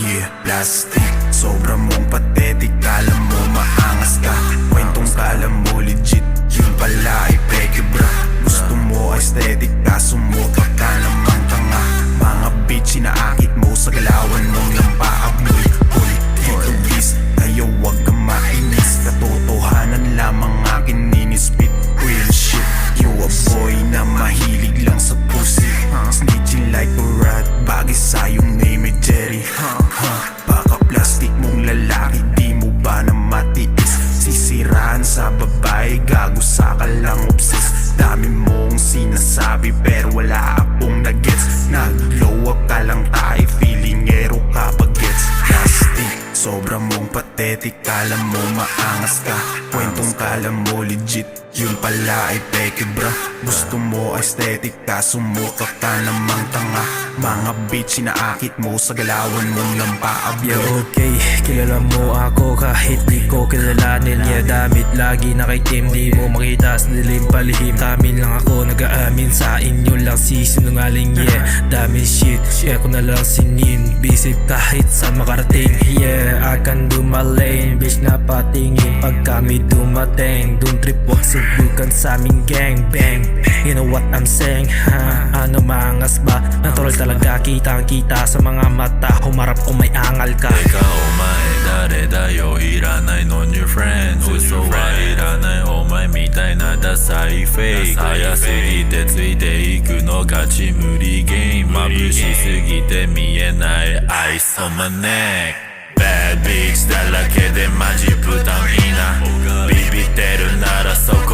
Yeah, plastic. Sobra mong pathetic, kala mo maangas ka. Kwentong kala mo legit, yun pala ay peke bra. Gusto mo aesthetic, kaso mukha ka namang tanga. Mga bitch, inaakit mo sa galawan mong lampaab mo'y huli. Dito please, kayo wag ka mainis. Katotohanan lamang akin ninispit. Real shit, you a boy na mahilig lang sa pussy. Snitching like a rat, bagay sa yung name ay Jerry. Baka plastic mong lalaki, di mo ba na matiis? Sisiraan sa babae, gago sa ka lang obsessed. Dami mong sinasabi pero wala akong nagets. Nag-glow up ka lang tayo, feeling ero ka pag gets. Plastic, sobra mong pathetic, kala mo maangas ka. Kwentong kala mo legit, yun pala ay peke bra. Gusto mo aesthetic, kaso mukha ka namang tanga. Mga bitch, inaakit mo sa galawan mong lampaab. Yeah, okay, kilala mo ako kahit di ko kilalanin. Yeah, damit lagi nakikim, di mo makita sa dilim palihim. Tamin lang ako nag-aamin, sa inyo lang sisinungaling. Yeah, dami shit, yeah ko na lang sinin. Bisip kahit sa makarating. Yeah, I can do my lane, bitch na patingin pag kami dumating. Don't trip, wag subukan sa aming gang bang. You know what I'm saying, ha? Ano maangas ba? Natural talaga, kitang kita sa mga mata. Humarap kung may angal ka. Teka, omae, dare da yo, iranai no new friends. Uso wa iranai, omae mitai na dasai fake. Haya sugite tsuite iku no gachi muri game. Mabushi sugite mienai ice on my neck. Bad bitch だらけでマジブタンいいな。ビビってるならそこ